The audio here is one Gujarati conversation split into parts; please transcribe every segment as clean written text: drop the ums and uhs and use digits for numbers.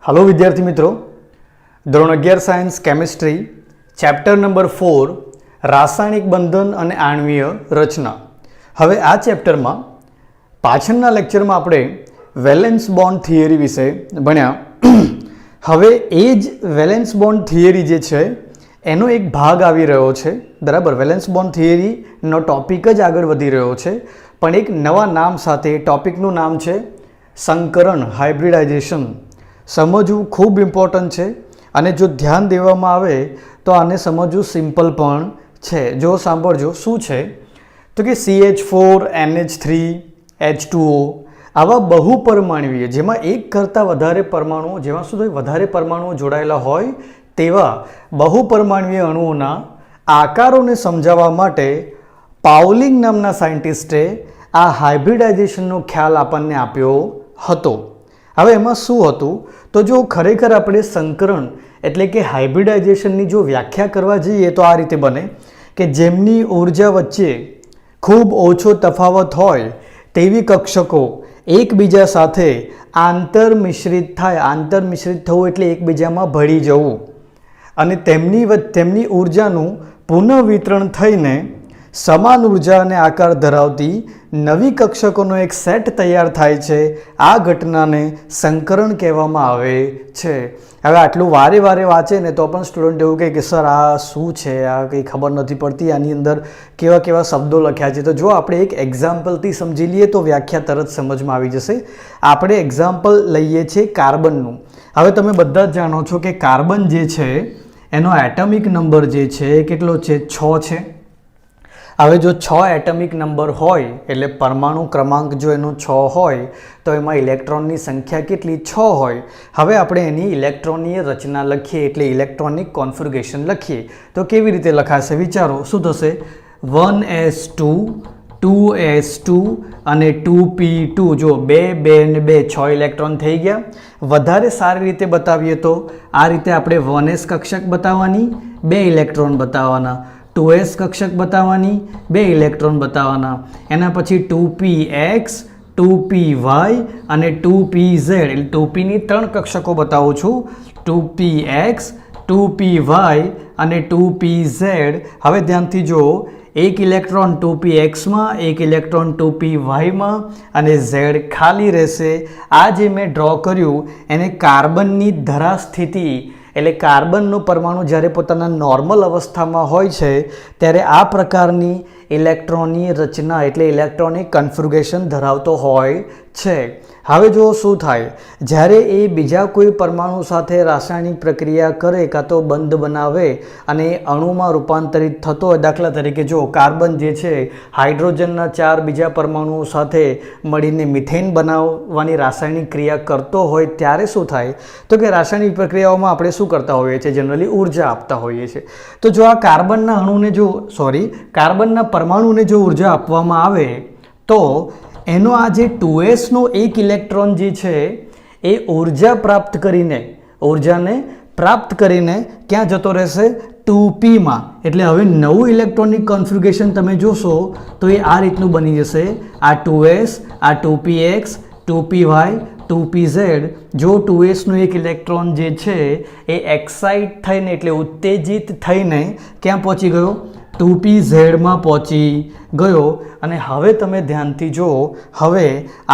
हेलो विद्यार्थी मित्रों, ધોરણ 11 सायन्स केमिस्ट्री चैप्टर नंबर 4 रासायनिक बंधन और आणवीय रचना। हवे आ चैप्टर में पाछळना लेक्चर में आपणे वेलेन्स बॉन्ड थियरी विषे भण्या। हवे एज वेलेन्स बॉन्ड थियरी जे छे एनो एक भाग आवी रह्यो छे, बराबर। वेलेन्स बॉन्ड थियरी नो टॉपिक ज आगळ वधी रह्यो छे, पण एक नवा नाम साथे। टॉपिकनुं नाम छे संकरण, हाइब्रिडाइजेशन। समझવું ખૂબ ઇમ્પોર્ટન્ટ છે અને જો ધ્યાન દેવામાં આવે તો આને સમજવું સિમ્પલ પણ છે। જો સાંભળજો શું છે તો કે CH4 NH3 H2O આવા બહુપરમાણવીય જેમાં એક કરતાં વધારે પરમાણુઓ જેમાં શું થાય વધારે પરમાણુઓ જોડાયેલા હોય તેવા બહુપરમાણવીય અણુઓના આકારોને સમજાવવા માટે પાઉલિંગ નામના સાયન્ટિસ્ટે આ હાઇબ્રિડાઇઝેશનનો ખ્યાલ આપણને આપ્યો હતો। હવે એમાં શું હતું તો જો ખરેખર આપણે સંકરણ એટલે કે હાઇબ્રિડાઇઝેશનની જો વ્યાખ્યા કરવા જઈએ તો આ રીતે બને કે જેમની ઊર્જા વચ્ચે ખૂબ ઓછો તફાવત હોય તેવી કક્ષકો એકબીજા સાથે આંતરમિશ્રિત થાય। આંતરમિશ્રિત થવું એટલે એકબીજામાં ભળી જવું અને તેમની ઊર્જાનું પુનઃવિતરણ થઈને સમાન ઊર્જા અને આકાર ધરાવતી નવી કક્ષકોનો એક સેટ તૈયાર થાય છે। આ ઘટનાને સંકરણ કહેવામાં આવે છે। હવે આટલું વારે વારે વાંચે ને તો પણ સ્ટુડન્ટ એવું કહે કે સર આ શું છે, આ કંઈ ખબર નથી પડતી, આની અંદર કેવા કેવા શબ્દો લખ્યા છે। તો જો આપણે એક એક્ઝામ્પલથી સમજી લઈએ તો વ્યાખ્યા તરત સમજમાં આવી જશે। આપણે એક્ઝામ્પલ લઈએ છીએ કાર્બનનું। હવે તમે બધા જ જાણો છો કે કાર્બન જે છે એનો એટમિક નંબર જે છે કેટલો છે? 6 છે। હવે જો 6 એટમિક નંબર હોય એટલે પરમાણુ ક્રમાંક જો એનો 6 હોય તો એમાં ઇલેક્ટ્રોનની સંખ્યા કેટલી? 6 હોય। હવે આપણે એની ઇલેક્ટ્રોનીય રચના લખીએ એટલે ઇલેક્ટ્રોનિક કોન્ફિગરેશન લખીએ તો કેવી રીતે લખાશે વિચારો? શું થશે? 1s2 2s2 અને 2p2 જો 2 2 અને 2 6 ઇલેક્ટ્રોન થઈ ગયા। વધારે સારી રીતે બતાવીએ તો આ રીતે આપણે 1s કક્ષક બતાવવાની, 2 ઇલેક્ટ્રોન બતાવવાના, 2s કક્ષક બતાવવાની, 2 ઇલેક્ટ્રોન બતાવવાના, એના પછી 2px 2py અને 2pz એટલે 2pની 3 કક્ષકો બતાવું છું, 2px 2py અને 2pz। હવે ધ્યાનથી જો એક ઇલેક્ટ્રોન 2px માં, એક ઇલેક્ટ્રોન 2py માં અને z ખાલી રહેશે। આ જે મેં ડ્રો કર્યું એને કાર્બનની ધરા સ્થિતિ એટલે કાર્બનનો પરમાણુ જ્યારે પોતાના નોર્મલ અવસ્થામાં હોય છે ત્યારે આ પ્રકારની ઇલેક્ટ્રોનની રચના એટલે ઇલેક્ટ્રોનિક કન્ફિગરેશન ધરાવતો હોય છે। હવે જો શું થાય જ્યારે એ બીજા કોઈ પરમાણુ સાથે રાસાયણિક પ્રક્રિયા કરે કાં તો બંધ બનાવે અને અણુમાં રૂપાંતરિત થતો હોય, દાખલા તરીકે જો કાર્બન જે છે હાઇડ્રોજનના 4 બીજા પરમાણુઓ સાથે મળીને મિથેન બનાવવાની રાસાયણિક ક્રિયા કરતો હોય ત્યારે શું થાય તો કે રાસાયણિક પ્રક્રિયાઓમાં આપણે શું કરતા હોઈએ છીએ? જનરલી ઉર્જા આપતા હોઈએ છીએ। તો જો આ કાર્બનના કાર્બનના પરમાણુને જો ઉર્જા આપવામાં આવે તો એનો આ જે 2s નો એક ઇલેક્ટ્રોન જે છે એ ઉર્જાને પ્રાપ્ત કરીને ક્યાં જતો રહેશે? 2p માં। એટલે હવે નવું ઇલેક્ટ્રોનિક કોન્ફિગરેશન તમે જોશો તો એ આ રીતનું બની જશે। આ 2s, આ 2px 2py 2pz। જો 2s નો એક ઇલેક્ટ્રોન જે છે એ એક્સાઇટ થઈને એટલે ઉત્તેજિત થઈને ક્યાં પહોંચી ગયો? 2pz માં પહોંચી ગયો। અને હવે તમે ધ્યાનથી જુઓ, હવે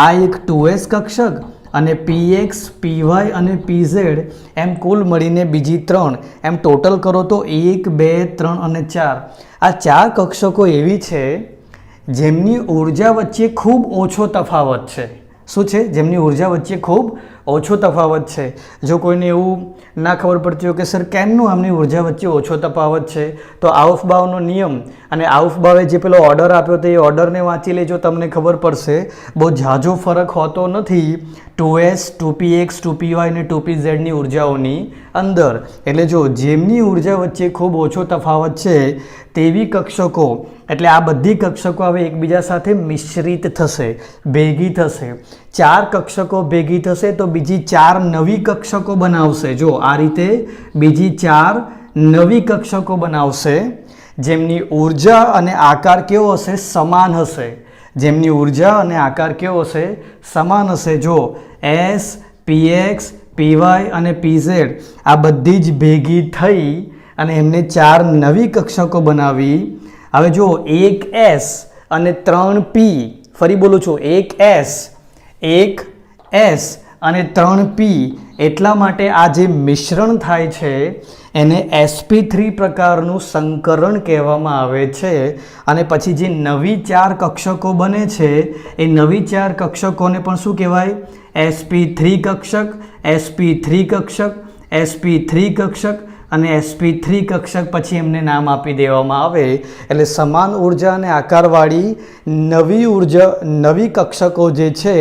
આ એક 2s કક્ષક અને px py અને pz એમ કુલ મળીને બીજી 3 એમ ટોટલ કરો તો 1 2 3 અને 4 આ 4 કક્ષકો એવી છે જેમની ઉર્જા વચ્ચે ખૂબ ઓછો તફાવત છે। શું છે? જેમની ઉર્જા વચ્ચે ખૂબ ઓછો તફાવત છે। જો કોઈને એવું ના ખબર પડતી હોય કે સર કેમનું આમની ઉર્જા વચ્ચે ઓછો તફાવત છે તો આઉફબાઉનો નિયમ અને આઉફબાવે જે પેલો ઓર્ડર આપ્યો તો એ ઓર્ડરને વાંચી લેજો, તમને ખબર પડશે। બહુ ઝાઝો ફરક હોતો નથી 2s 2px 2py અને 2pz ની ઉર્જાઓની અંદર। એટલે જો જેમની ઉર્જા વચ્ચે ખૂબ ઓછો તફાવત છે તેવી કક્ષકો એટલે આ બધી કક્ષકો હવે એકબીજા સાથે મિશ્રિત થશે, ભેગી થશે। 4 કક્ષકો ભેગી થશે તો બીજી 4 નવી કક્ષકો બનાવશે। જો આ રીતે બીજી 4 નવી કક્ષકો બનાવશે જેમની ઉર્જા અને આકાર કેવો હશે? સમાન હશે। જેમની ઉર્જા અને આકાર કેવો હશે? સમાન હશે। જો s px પીવાય અને પીઝેડ આ બધી જ ભેગી થઈ અને એમને 4 નવી કક્ષકો બનાવી. હવે જો 1s અને 3p, ફરી બોલું છું, 1s અને 3p, એટલા માટે આ જે મિશ્રણ થાય છે એને sp3 પ્રકારનું સંકરણ કહેવામાં આવે છે. અને પછી જે નવી 4 કક્ષકો બને છે એ નવી 4 કક્ષકોને પણ શું કહેવાય? sp3 કક્ષક, sp3 કક્ષક, sp3 કક્ષક અને sp3 કક્ષક. પછી એમને નામ આપી દેવામાં આવે. એટલે સમાન ઉર્જા અને આકારવાળી નવી કક્ષકો જે છે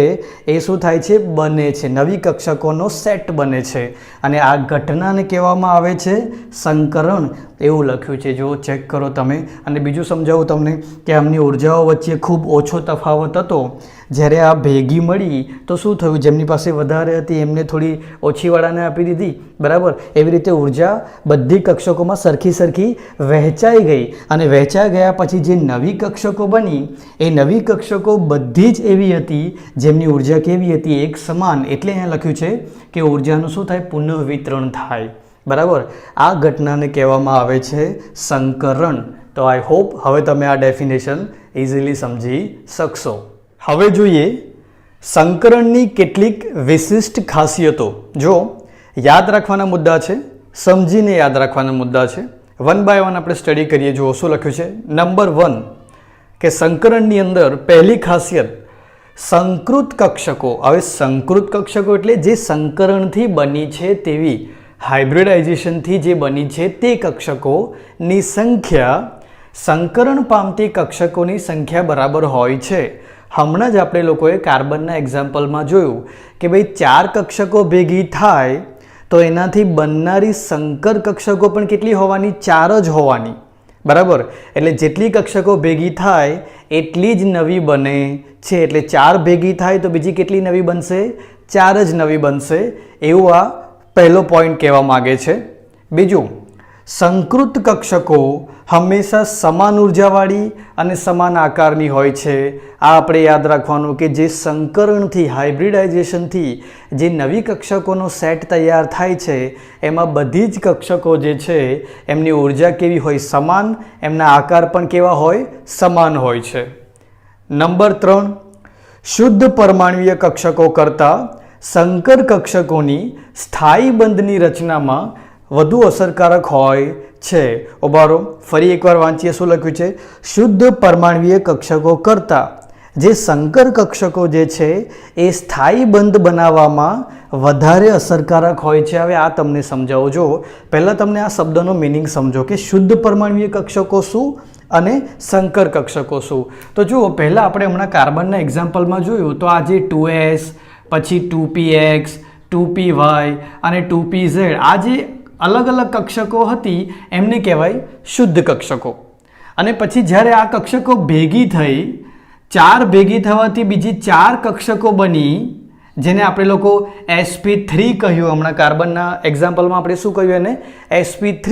એ શું થાય છે? બને છે. નવી કક્ષકોનો સેટ બને છે અને આ ઘટનાને કહેવામાં આવે છે સંકરણ. એવું લખ્યું છે, જો ચેક કરો તમે. અને બીજું સમજાવું તમને કે આમની ઉર્જાઓ વચ્ચે ખૂબ ઓછો તફાવત હતો. જ્યારે આ ભેગી મળી તો શું થયું? જેમની પાસે વધારે હતી એમને થોડી ઓછીવાળાને આપી દીધી, બરાબર? એવી રીતે ઉર્જા બધી કક્ષકોમાં સરખી વહેંચાઈ ગઈ. અને વહેંચાઈ ગયા પછી જે નવી કક્ષકો બની એ નવી કક્ષકો બધી જ એવી હતી જેમની ઉર્જા કેવી હતી? એક સમાન. એટલે અહીંયા લખ્યું છે કે ઉર્જાનું શું થાય? પુનઃવિતરણ થાય, બરાબર? આ ઘટનાને કહેવામાં આવે છે સંકરણ. તો આઈ હોપ હવે તમે આ ડેફિનેશન ઇઝીલી સમજી શકશો. હવે જોઈએ સંકરણની કેટલીક વિશિષ્ટ ખાસિયતો. જો યાદ રાખવાના મુદ્દા છે, સમજીને યાદ રાખવાના મુદ્દા છે. 1 by 1 આપણે સ્ટડી કરીએ. જુઓ શું લખ્યું છે. નંબર 1 કે સંકરણની અંદર પહેલી ખાસિયત સંકૃત કક્ષકો. હવે સંકૃત કક્ષકો એટલે જે સંકરણથી બની છે તેવી, હાઇબ્રિડાઇઝેશનથી જે બની છે તે કક્ષકોની સંખ્યા સંકરણ પામતી કક્ષકોની સંખ્યા બરાબર હોય છે. હમણાં જ આપણે લોકોએ કાર્બનના એક્ઝામ્પલમાં જોયું કે ભાઈ 4 કક્ષકો ભેગી થાય તો એનાથી બનનારી સંકર કક્ષકો પણ કેટલી હોવાની? 4 જ હોવાની, બરાબર? એટલે જેટલી કક્ષકો ભેગી થાય એટલી જ નવી બને છે. એટલે 4 ભેગી થાય તો બીજી કેટલી નવી બનશે? 4 જ નવી બનશે. એવું આ પહેલો પોઈન્ટ કહેવા માગે છે. બીજું, સંકૃત કક્ષકો હંમેશા સમાન ઉર્જાવાળી અને સમાન આકારની હોય છે. આ આપણે યાદ રાખવાનું કે જે સંકરણથી, હાઇબ્રિડાઇઝેશનથી જે નવી કક્ષકોનો સેટ તૈયાર થાય છે એમાં બધી જ કક્ષકો જે છે એમની ઉર્જા કેવી હોય? સમાન. એમના આકાર પણ કેવા હોય? સમાન હોય છે. નંબર 3, શુદ્ધ પરમાણ્વીય કક્ષકો કરતાં સંકર કક્ષકોની સ્થાયી બંધની રચનામાં વધુ અસરકારક હોય છે. ઉભારો, ફરી એકવાર વાંચીએ શું લખ્યું છે. શુદ્ધ પરમાણ્વીય કક્ષકો કરતાં જે સંકર કક્ષકો જે છે એ સ્થાયી બંધ બનાવવામાં વધારે અસરકારક હોય છે. હવે આ તમને સમજાવો. જો પહેલાં તમને આ શબ્દનો મિનિંગ સમજો કે શુદ્ધ પરમાણ્વીય કક્ષકો શું અને સંકર કક્ષકો શું. તો જુઓ, પહેલાં આપણે હમણાં કાર્બનના એક્ઝામ્પલમાં જોયું તો આ જે 2s, પછી 2px, 2py અને 2pz, આ જે અલગ અલગ કક્ષકો હતી એમને કહેવાય શુદ્ધ કક્ષકો. અને પછી જ્યારે આ કક્ષકો ભેગી થઈ, 4 ભેગી થવાથી બીજી 4 કક્ષકો બની જેને આપણે લોકો sp3 કહ્યું. હમણાં કાર્બનના એક્ઝામ્પલમાં આપણે શું કહ્યું? એને sp3.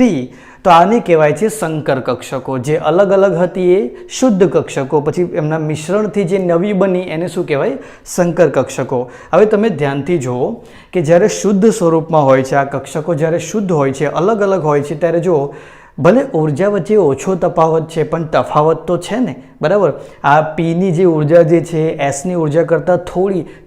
તો આને કહેવાય છે સંકર કક્ષકો. જે અલગ અલગ હતી એ શુદ્ધ કક્ષકો, પછી એમના મિશ્રણથી જે નવી બની એને શું કહેવાય? સંકર કક્ષકો. હવે તમે ધ્યાનથી જુઓ કે જ્યારે શુદ્ધ સ્વરૂપમાં હોય છે આ કક્ષકો, જ્યારે શુદ્ધ હોય છે, અલગ અલગ હોય છે, ત્યારે જુઓ ભલે ઉર્જા વચ્ચે ઓછો તફાવત છે પણ તફાવત તો છે ને, બરાબર? આ પીની જે ઉર્જા જે છે એસની ઉર્જા કરતાં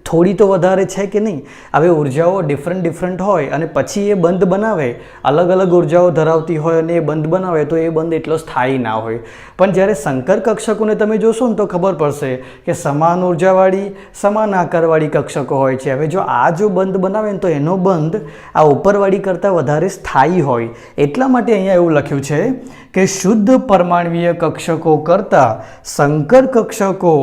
થોડી તો વધારે છે કે નહીં? હવે ઉર્જાઓ ડિફરન્ટ હોય અને પછી એ બંધ બનાવે, અલગ અલગ ઉર્જાઓ ધરાવતી હોય અને એ બંધ બનાવે તો એ બંધ એટલો સ્થાયી ના હોય. પણ જ્યારે સંકર કક્ષકોને તમે જોશો ને તો ખબર પડશે કે સમાન ઉર્જાવાળી, સમાન આકારવાળી કક્ષકો હોય છે. હવે જો આ બંધ બનાવે ને તો એનો બંધ આ ઉપરવાળી કરતાં વધારે સ્થાયી હોય. એટલા માટે અહીંયા એવું લખ્યું છે કે શુદ્ધ પરમાણ્વીય કક્ષકો કરતાં સંકર કક્ષકો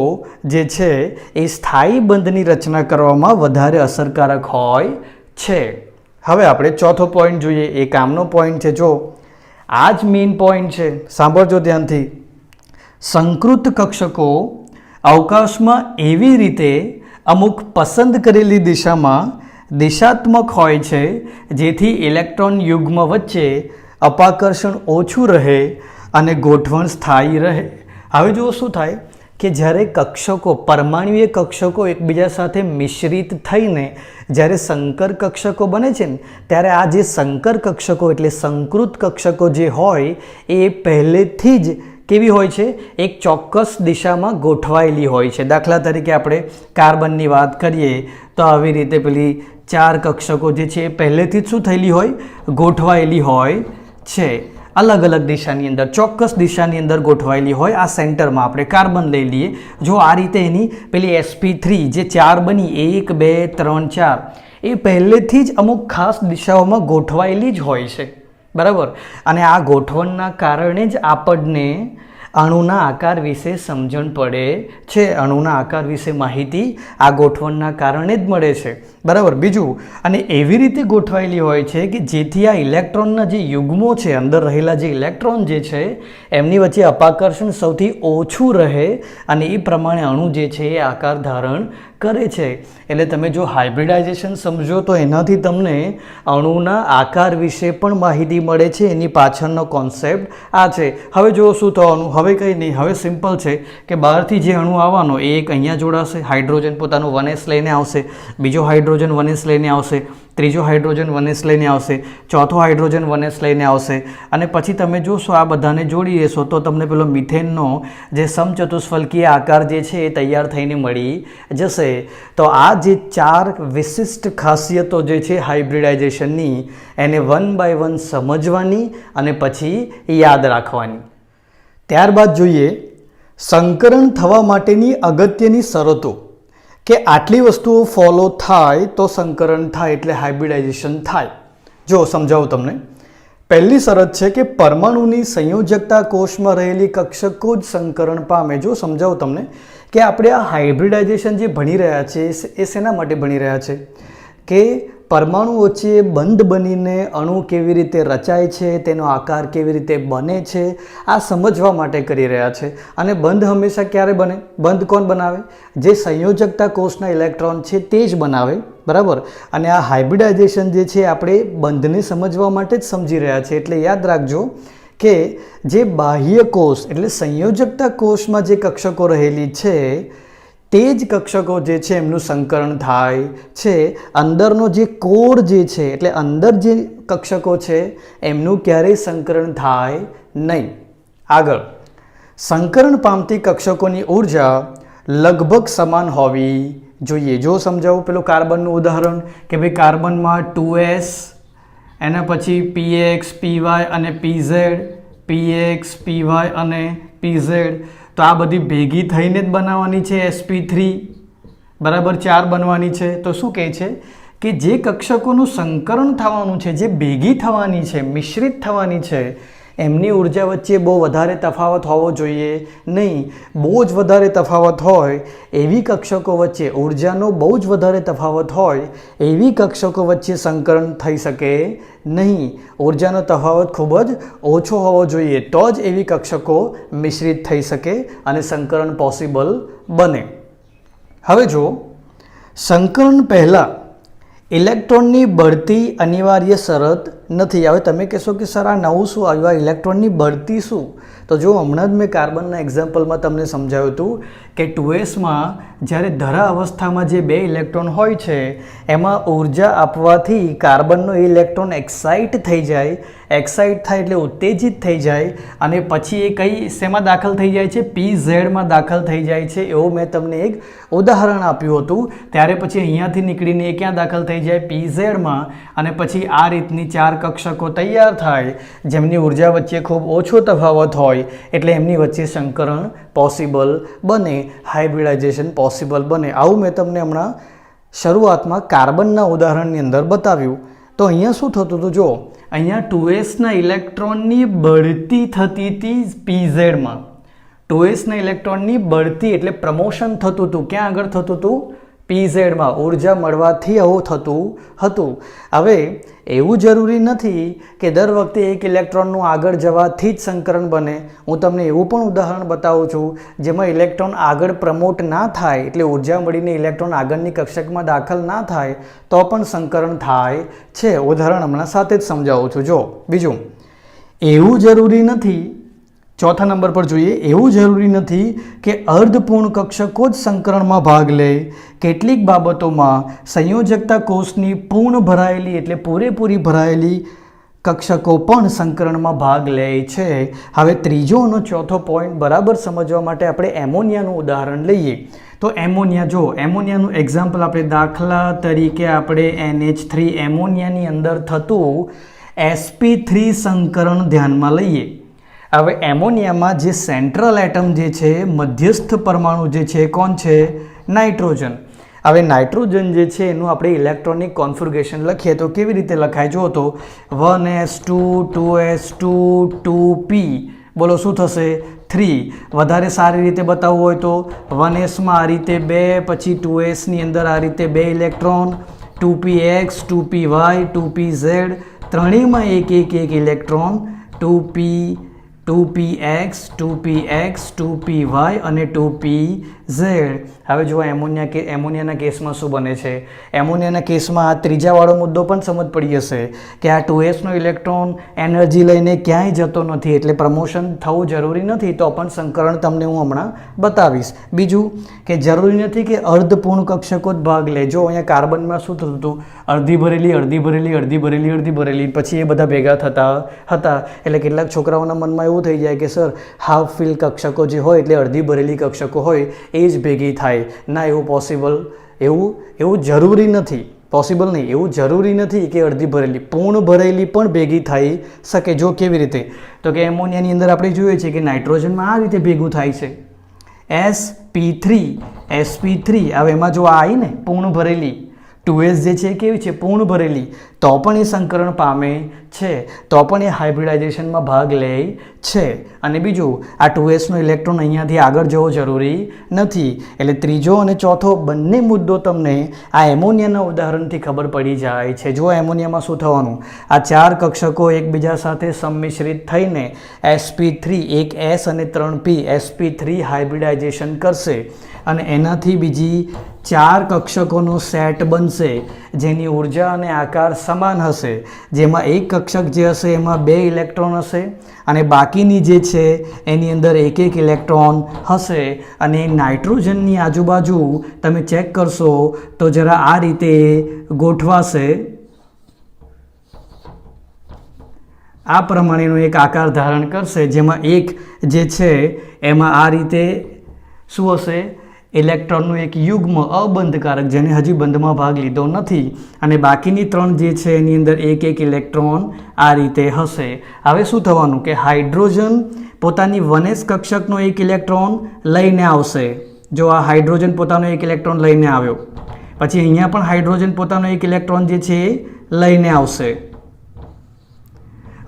જે છે એ સ્થાયી બંધની રચના કરવામાં વધારે અસરકારક હોય છે. હવે આપણે ચોથો પોઈન્ટ જોઈએ. એ કામનો પોઈન્ટ છે. જો આ જ મેઇન પોઈન્ટ છે, સાંભળજો ધ્યાનથી. સંકૃત કક્ષકો અવકાશમાં એવી રીતે અમુક પસંદ કરેલી દિશામાં દિશાત્મક હોય છે જેથી ઇલેક્ટ્રોન યુગ્મ વચ્ચે અપાકર્ષણ ઓછું રહે અને ગોઠવણ સ્થાયી રહે. હવે જુઓ શું થાય કે જ્યારે કક્ષકો પરમાણુય કક્ષકો એકબીજા સાથે મિશ્રિત થઈને જ્યારે સંકર કક્ષકો બને છે ને ત્યારે આ જે સંકર કક્ષકો એટલે સંકૃત કક્ષકો જે હોય એ પહેલેથી જ કેવી હોય છે, એક ચોક્કસ દિશામાં ગોઠવાયેલી હોય છે. દાખલા તરીકે આપણે કાર્બનની વાત કરીએ તો આવી રીતે પેલી 4 કક્ષકો જે છે એ પહેલેથી જ શું થયેલી હોય, ગોઠવાયેલી હોય છે. અલગ અલગ દિશાની અંદર, ચોક્કસ દિશાની અંદર ગોઠવાયેલી હોય. આ સેન્ટરમાં આપણે કાર્બન લઈ લઈએ. જો આ રીતે એની પેલી sp3 જે 4 બની 1 2 3 4 એ પહેલેથી જ અમુક ખાસ દિશાઓમાં ગોઠવાયેલી જ હોય છે, બરાબર. અને આ ગોઠવણના કારણે જ આપણને અણુના આકાર વિશે સમજણ પડે છે. અણુના આકાર વિશે માહિતી આ ગોઠવણના કારણે જ મળે છે, બરાબર. બીજું, અને એવી રીતે ગોઠવાયેલી હોય છે કે જેથી આ ઇલેક્ટ્રોનના જે યુગ્મો છે, અંદર રહેલા જે ઇલેક્ટ્રોન જે છે એમની વચ્ચે અપાકર્ષણ સૌથી ઓછું રહે અને એ પ્રમાણે અણુ જે છે એ આકાર ધારણ કરે છે. એટલે તમે જો હાઇબ્રિડાઇઝેશન સમજો તો એનાથી તમને અણુના આકાર વિશે પણ માહિતી મળે છે. એની પાછળનો કોન્સેપ્ટ આ છે. હવે જો શું થવાનું, હવે કંઈ નહીં, હવે સિમ્પલ છે કે બહારથી જે અણુ આવવાનો એ એક અહીંયા જોડાશે, હાઇડ્રોજન પોતાનું 1s લઈને આવશે, બીજો હાઇડ્રોજન 1s લઈને આવશે, ત્રીજો હાઇડ્રોજન 1s લઈને આવશે, ચોથો હાઇડ્રોજન 1s લઈને આવશે, અને પછી તમે જોશો આ બધાને જોડી દેશો તો તમને પેલો મિથેનનો જે સમચતુષ્ફલકીય આકાર જે છે એ તૈયાર થઈને મળી જશે. તો આ જે 4 વિશિષ્ટ ખાસિયતો જે છે હાઇબ્રિડાઇઝેશનની એને 1 બાય 1 સમજવાની અને પછી યાદ રાખવાની. ત્યારબાદ જોઈએ સંકરણ થવા માટેની અગત્યની શરતો, કે આટલી વસ્તુઓ ફોલો થાય તો સંકરણ થાય એટલે હાઇબ્રિડાઇઝેશન થાય. જો સમજાવું તમને. પહેલી શરત છે કે પરમાણુની સંયોજકતા કોષમાં રહેલી કક્ષકો જ સંકરણ પામે. જો સમજાવું તમને કે આપણે આ હાઇબ્રિડાઇઝેશન જે ભણી રહ્યા છે એ શેના માટે ભણી રહ્યા છે, કે પરમાણુ વચ્ચે બંધ બનીને અણુ કેવી રીતે રચાય છે, તેનો આકાર કેવી રીતે બને છે, આ સમજવા માટે કરી રહ્યા છે. અને બંધ હંમેશા ક્યારે બને? બંધ કોણ બનાવે? જે સંયોજકતા કોષના ઇલેક્ટ્રોન છે તે જ બનાવે, બરાબર. અને આ હાઇબ્રિડાઇઝેશન જે છે આપણે બંધને સમજવા માટે જ સમજી રહ્યા છે. એટલે યાદ રાખજો કે જે બાહ્ય કોષ એટલે સંયોજકતા કોષમાં જે કક્ષકો રહેલી છે તે જ કક્ષકો જે છે એમનું સંકરણ થાય છે. અંદરનો જે કોર જે છે એટલે અંદર જે કક્ષકો છે એમનું ક્યારેય સંકરણ થાય નહીં. આગળ, સંકરણ પામતી કક્ષકોની ઉર્જા લગભગ સમાન હોવી જોઈએ. જો સમજાવું પેલું કાર્બનનું ઉદાહરણ કે ભાઈ કાર્બનમાં 2s, એના પછી px, py અને pz, px, py અને pz, તો આ બધી ભેગી થઈને જ બનાવવાની છે sp3, બરાબર. 4 બનવાની છે. તો શું કહે છે કે જે કક્ષકોનું સંકરણ થવાનું છે, જે ભેગી થવાની છે, મિશ્રિત થવાની છે, એમની ઉર્જા વચ્ચે બહુ વધારે તફાવત હોવો જોઈએ નહીં. બહુ જ વધારે તફાવત હોય એવી કક્ષકો વચ્ચે, ઉર્જાનો બહુ જ વધારે તફાવત હોય એવી કક્ષકો વચ્ચે સંકરણ થઈ શકે નહીં. ઉર્જાનો તફાવત ખૂબ જ ઓછો હોવો જોઈએ તો જ એવી કક્ષકો મિશ્રિત થઈ શકે અને સંકરણ પોસિબલ બને. હવે જો સંકરણ પહેલાં ઇલેક્ટ્રોનની બઢતી અનિવાર્ય શરત નથી. હવે તમે કહેશો કે સર આ નવું શું આવ્યું, આ ઇલેક્ટ્રોનની બઢતી શું? તો જો હમણાં જ મેં કાર્બનના એક્ઝામ્પલમાં તમને સમજાવ્યું હતું કે 2sમાં જ્યારે ધરા અવસ્થામાં જે 2 ઇલેક્ટ્રોન હોય છે એમાં ઉર્જા આપવાથી કાર્બનનો ઇલેક્ટ્રોન એક્સાઇટ થઈ જાય. એક્સાઇટ થાય એટલે ઉત્તેજિત થઈ જાય અને પછી એ કઈ શેમાં દાખલ થઈ જાય છે? pzમાં દાખલ થઈ જાય છે. એવું મેં તમને એક ઉદાહરણ આપ્યું હતું. ત્યારે પછી અહીંયાથી નીકળીને એ ક્યાં દાખલ થઈ જાય? pzમાં. અને પછી આ રીતની 4 કક્ષકો તૈયાર થાય જેમની ઉર્જા વચ્ચે ખૂબ ઓછો તફાવત હોય એટલે એમની વચ્ચે સંકરણ પોસિબલ બને, હાઇબ્રિડાઇઝેશન પોસિબલ બને. આવું મેં તમને હમણાં શરૂઆતમાં કાર્બનના ઉદાહરણની અંદર બતાવ્યું. તો અહીંયા શું થતું હતું? જો અહીંયા 2sના ઇલેક્ટ્રોનની બઢતી થતી હતી pzમાં. 2sના ઇલેક્ટ્રોનની બઢતી એટલે પ્રમોશન થતું હતું. ક્યાં આગળ થતું હતું? pzમાં. ઉર્જા મળવાથી આવું થતું હતું. હવે એવું જરૂરી નથી કે દર વખતે એક ઇલેક્ટ્રોનનું આગળ જવાથી જ સંકરણ બને. હું તમને એવું પણ ઉદાહરણ બતાવું છું જેમાં ઇલેક્ટ્રોન આગળ પ્રમોટ ના થાય એટલે ઉર્જા મળીને ઇલેક્ટ્રોન આગળની કક્ષકમાં દાખલ ના થાય તો પણ સંકરણ થાય છે. ઉદાહરણ હમણાં સાથે જ સમજાવું છું. જો બીજું, એવું જરૂરી નથી ચોથા નંબર પર જોઈએ, એવું જરૂરી નથી કે અર્ધપૂર્ણ કક્ષકો જ સંકરણમાં ભાગ લે. કેટલીક બાબતોમાં સંયોજકતા કોષની પૂર્ણ ભરાયેલી એટલે પૂરેપૂરી ભરાયેલી કક્ષકો પણ સંકરણમાં ભાગ લે છે. હવે ત્રીજો અને ચોથો પોઈન્ટ બરાબર સમજવા માટે આપણે એમોનિયાનું ઉદાહરણ લઈએ. તો એમોનિયા જો એમોનિયાનું એક્ઝામ્પલ આપણે દાખલા તરીકે આપણે NH3 એમોનિયાની અંદર થતું sp3 સંકરણ ધ્યાનમાં લઈએ. હવે એમોનિયામાં જે સેન્ટ્રલ એટમ જે છે, મધ્યસ્થ પરમાણુ જે છે, કોણ છે? નાઇટ્રોજન. હવે નાઇટ્રોજન જે છે એનું આપણે ઇલેક્ટ્રોનિક કોન્ફિગરેશન લખીએ તો કેવી રીતે લખાય? જો તો 1s2 2s2 2p, બોલો શું થશે? 3. વધારે સારી રીતે બતાવવું હોય તો 1sમાં આ રીતે 2, પછી 2sની અંદર આ રીતે 2 ઇલેક્ટ્રોન, 2px 2py 2pz, ત્રણેયમાં એક electron, 2p 2px 2px 2py અને 2pz. હવે જો એમોનિયાના કેસમાં શું બને છે? એમોનિયાના કેસમાં આ ત્રીજાવાળો મુદ્દો પણ સમજ પડી હશે કે આ 2sનો ઇલેક્ટ્રોન એનર્જી લઈને ક્યાંય જતો નથી, એટલે પ્રમોશન થવું જરૂરી નથી. તો પણ સંકરણ તમને હું હમણાં બતાવીશ. બીજું કે જરૂરી નથી કે અર્ધપૂર્ણ કક્ષકો જ ભાગ લે. જો અહીંયા કાર્બનમાં શું થતું હતું? અડધી ભરેલી અડધી ભરેલી અડધી ભરેલી અડધી ભરેલી, પછી એ બધા ભેગા થતા હતા. એટલે કેટલાક છોકરાઓના મનમાં એવું થઈ જાય કે સર હાફ ફિલ કક્ષકો જે હોય એટલે અડધી ભરેલી કક્ષકો હોય એ જ ભેગી થાય. ના, એવું પોસિબલ એવું જરૂરી નથી. પોસિબલ નહીં, એવું જરૂરી નથી કે અડધી ભરેલી, પૂર્ણ ભરેલી પણ ભેગી થઈ શકે. જો કેવી રીતે? તો કે એમોનિયાની અંદર આપણે જોઈએ છીએ કે નાઇટ્રોજનમાં આ રીતે ભેગું થાય છે, sp3. હવે એમાં જો આ આવી ને પૂર્ણ ભરેલી 2s જે છે કેવી છે? પૂર્ણ ભરેલી. તો પણ એ સંકરણ પામે છે, તો પણ એ હાઇબ્રિડાઇઝેશનમાં ભાગ લે છે. અને બીજું, આ 2sનો ઇલેક્ટ્રોન અહીંયાથી આગળ જવો જરૂરી નથી. એટલે ત્રીજો અને ચોથો બંને મુદ્દો તમને આ એમોનિયાના ઉદાહરણથી ખબર પડી જાય છે. જો એમોનિયામાં શું થવાનું? આ 4 કક્ષકો એકબીજા સાથે સંમિશ્રિત થઈને sp3, એક s અને 3p, sp3 હાઇબ્રિડાઇઝેશન કરશે અને એનાથી બીજી 4 કક્ષકોનો સેટ બનશે જેની ઉર્જા અને આકાર સમાન હશે. જેમાં એક કક્ષક જે હશે એમાં 2 ઇલેક્ટ્રોન હશે અને બાકીની જે છે એની અંદર એક ઇલેક્ટ્રોન હશે. અને નાઇટ્રોજનની આજુબાજુ તમે ચેક કરશો તો જરા આ રીતે ગોઠવાશે. આ પ્રમાણેનો એક આકાર ધારણ કરશે, જેમાં એક જે છે એમાં આ રીતે શું હશે? ઇલેક્ટ્રોનનું એક યુગ્મ અબંધકારક, જેને હજી બંધમાં ભાગ લીધો નથી. અને બાકીની 3 જે છે એની અંદર એક ઇલેક્ટ્રોન આ રીતે હશે. હવે શું થવાનું કે હાઇડ્રોજન પોતાની 1s કક્ષકનો એક ઇલેક્ટ્રોન લઈને આવશે. જો આ હાઇડ્રોજન પોતાનો એક ઇલેક્ટ્રોન લઈને આવ્યો, પછી અહીંયા પણ હાઇડ્રોજન પોતાનો એક ઇલેક્ટ્રોન જે છે લઈને આવશે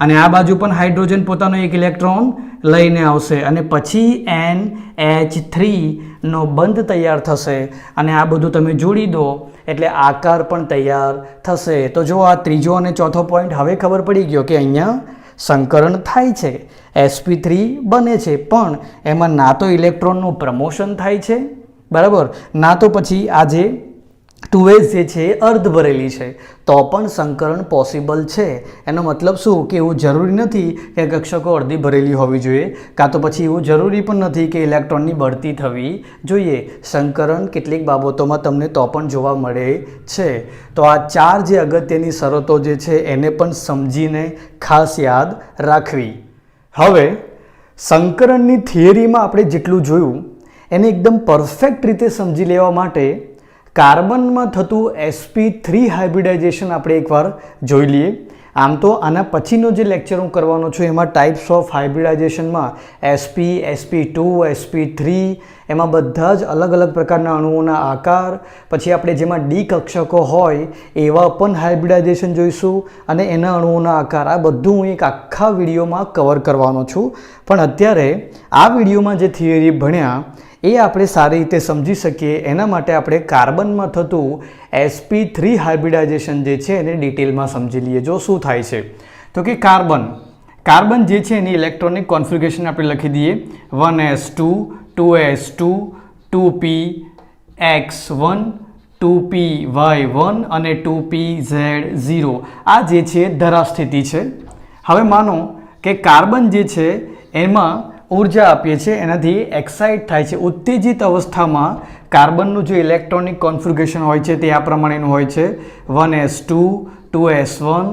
અને આ બાજુ પણ હાઇડ્રોજન પોતાનો એક ઇલેક્ટ્રોન લઈને આવશે અને પછી NH3 નો બંધ તૈયાર થશે અને આ બધું તમે જોડી દો એટલે આકાર પણ તૈયાર થશે. તો જો આ ત્રીજો અને ચોથો પોઈન્ટ હવે ખબર પડી ગયો કે અહીંયા સંકરણ થાય છે, sp3 બને છે, પણ એમાં ના તો ઇલેક્ટ્રોનનું પ્રમોશન થાય છે, બરાબર, ના તો પછી આ જે 2s જે છે અર્ધ ભરેલી છે, તો પણ સંકરણ પોસિબલ છે. એનો મતલબ શું કે એવું જરૂરી નથી કે કક્ષકો અડધી ભરેલી હોવી જોઈએ, કાં તો પછી એવું જરૂરી પણ નથી કે ઇલેક્ટ્રોનની બઢતી થવી જોઈએ. સંકરણ કેટલીક બાબતોમાં તમને તો પણ જોવા મળે છે. તો આ 4 જે અગત્યની શરતો જે છે એને પણ સમજીને ખાસ યાદ રાખવી. હવે સંકરણની થિયરીમાં આપણે જેટલું જોયું એને એકદમ પરફેક્ટ રીતે સમજી લેવા માટે કાર્બનમાં થતું sp3 હાઇબ્રિડાઇઝેશન આપણે એકવાર જોઈ લઈએ. આમ તો આના પછીનો જે લેક્ચર હું કરવાનો છું એમાં types of હાઇબ્રિડાઇઝેશનમાં sp, sp2, sp3 એમાં બધા જ અલગ અલગ પ્રકારના અણુઓના આકાર, પછી આપણે જેમાં ડી કક્ષકો હોય એવા પણ હાઇબ્રિડાઇઝેશન જોઈશું અને એના અણુઓના આકાર. આ બધું હું એક આખા વિડીયોમાં કવર કરવાનો છું. પણ અત્યારે આ વિડીયોમાં જે થિયરી ભણ્યા એ આપણે સારી રીતે સમજી શકીએ એના માટે આપણે કાર્બનમાં થતું sp3 હાઇબ્રિડાઇઝેશન જે છે એને ડિટેલમાં સમજી લઈએ. જો શું થાય છે તો કે કાર્બન જે છે એની ઇલેક્ટ્રોનિક કોન્ફિગરેશન આપણે લખી દઈએ 1s2 2s2 2px1 2py1 અને 2pz0. આ જે છે ધરા સ્થિતિ છે. હવે માનો કે કાર્બન જે છે એમાં ઉર્જા આપીએ છીએ એનાથી એક્સાઇટ થાય છે. ઉત્તેજિત અવસ્થામાં કાર્બનનું જે ઇલેક્ટ્રોનિક કોન્ફિગરેશન હોય છે તે આ પ્રમાણેનું હોય છે: 1s2, 2s1,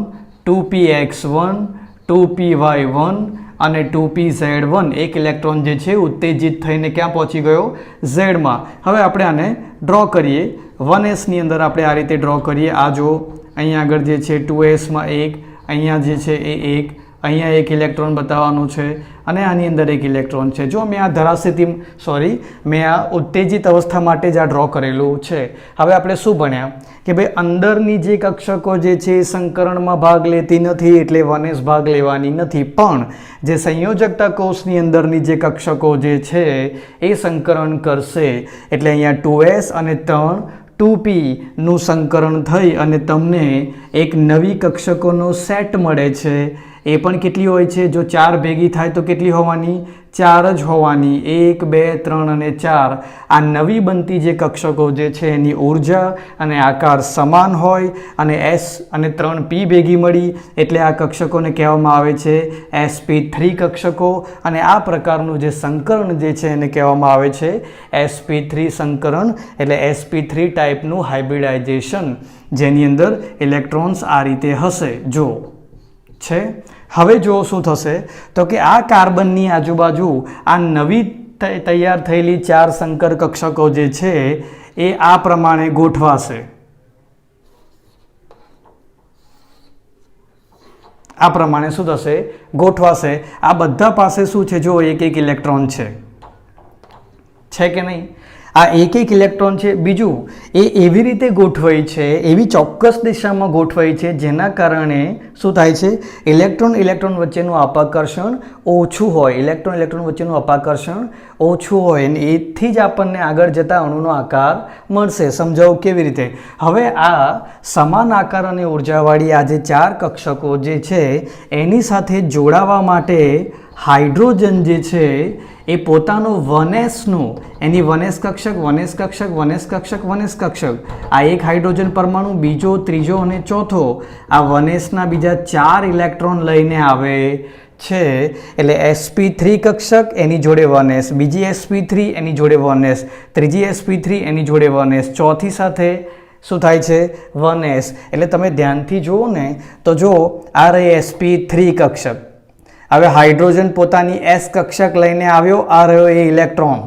2px1, 2py1 અને 2pz1. એક ઇલેક્ટ્રોન જે છે ઉત્તેજિત થઈને ક્યાં પહોંચી ગયો? ઝેડમાં. હવે આપણે આને ડ્રો કરીએ. 1sની અંદર આપણે આ રીતે ડ્રો કરીએ. આ જો અહીંયા આગળ જે છે 2sમાં એક, અહીંયા જે છે એ એક, અહીંયા એક ઇલેક્ટ્રોન બતાવવાનું છે અને આની અંદર એક ઇલેક્ટ્રોન છે. જો મેં આ ધરાસ્થિતિ મેં આ ઉત્તેજિત અવસ્થા માટે જ આ ડ્રો કરેલું છે. હવે આપણે શું ભણ્યા કે ભાઈ અંદરની જે કક્ષકો જે છે એ સંકરણમાં ભાગ લેતી નથી, એટલે 1s ભાગ લેવાની નથી, પણ જે સંયોજકતા કોષની અંદરની જે કક્ષકો જે છે એ સંકરણ કરશે. એટલે અહીંયા 2s અને 2pનું સંકરણ થઈ અને તમને એક નવી કક્ષકોનો સેટ મળે છે. એ પણ કેટલી હોય છે? જો 4 ભેગી થાય તો કેટલી હોવાની? 4 જ હોવાની. 1, 2, 3 અને 4. આ નવી બનતી જે કક્ષકો જે છે એની ઉર્જા અને આકાર સમાન હોય અને s અને 3p ભેગી મળી એટલે આ કક્ષકોને કહેવામાં આવે છે sp3 કક્ષકો. અને આ પ્રકારનું જે સંકરણ જે છે એને કહેવામાં આવે છે sp3 સંકરણ. એટલે sp3 ટાઈપનું હાઇબ્રિડાઇઝેશન જેની અંદર ઇલેક્ટ્રોન્સ આ રીતે હશે જો છે. હવે જો શું થશે તો કે આ કાર્બનની આજુબાજુ આ નવી તૈયાર થયેલી 4 સંકર કક્ષકો જે છે એ આ પ્રમાણે ગોઠવાશે. આ પ્રમાણે શું થશે? ગોઠવાશે. આ બધા પાસે શું છે? જો એક એક ઇલેક્ટ્રોન છે કે નહીં? આ એક એક ઇલેક્ટ્રોન છે. બીજું એ એવી રીતે ગોઠવાય છે, એવી ચોક્કસ દિશામાં ગોઠવાય છે જેના કારણે શું થાય છે? ઇલેક્ટ્રોન વચ્ચેનું અપાકર્ષણ ઓછું હોય. ઇલેક્ટ્રોન વચ્ચેનું અપાકર્ષણ ઓછું હોય અને એથી જ આપણને આગળ જતા અણુનો આકાર મળશે. સમજાવું કેવી રીતે? હવે આ સમાન આકાર અને ઉર્જાવાળી આ જે 4 કક્ષકો જે છે એની સાથે જોડાવા માટે હાઇડ્રોજન જે છે એ પોતાનો 1sનું એની 1s કક્ષક આ એક હાઇડ્રોજન પરમાણુ, બીજો, ત્રીજો અને ચોથો આ 1sના બીજા 4 ઇલેક્ટ્રોન લઈને આવે છે. એટલે sp3 કક્ષક એની જોડે 1s, બીજી sp3 એની જોડે 1s, ત્રીજી sp3 એની જોડે 1s, ચોથી સાથે શું થાય છે? 1s. એટલે તમે ધ્યાનથી જુઓ ને તો જો આ રહી sp3 કક્ષક. હવે હાઇડ્રોજન પોતાની s કક્ષક લઈને આવ્યો, આ રહ્યો એ ઇલેક્ટ્રોન.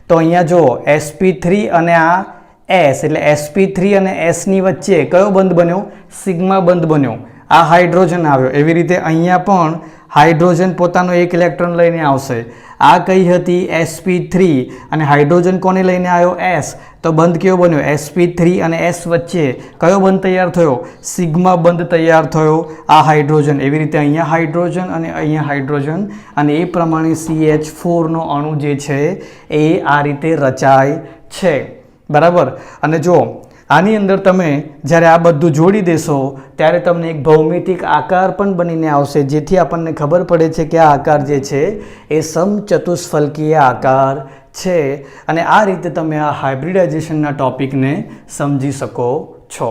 તો અહીંયા જો sp3 અને આ s, એટલે sp3 અને s ની વચ્ચે કયો બંધ બન્યો? સિગ્મા બંધ બન્યો. આ હાઇડ્રોજન આવ્યો. એવી રીતે અહીંયા પણ હાઇડ્રોજન પોતાનો એક ઇલેક્ટ્રોન લઈને આવશે. આ કઈ હતી? sp3 અને હાઇડ્રોજન કોને લઈને આવ્યો? s. તો બંધ કેવો બન્યો? sp3 અને s વચ્ચે કયો બંધ તૈયાર થયો? સિગ્મા બંધ તૈયાર થયો. આ હાઇડ્રોજન. એવી રીતે અહીંયા હાઇડ્રોજન અને અહીંયા હાઇડ્રોજન અને એ પ્રમાણે CH4નો અણુ જે છે એ આ રીતે રચાય છે. બરાબર. અને જો આની અંદર તમે જ્યારે આ બધું જોડી દેશો ત્યારે તમને એક ભૌમિતિક આકાર પણ બનીને આવશે, જેથી આપણને ખબર પડે છે કે આ આકાર જે છે એ સમચતુષ્ફલકીય આકાર છે. અને આ રીતે તમે આ હાઇબ્રિડાઇઝેશનના ટોપિકને સમજી શકો છો.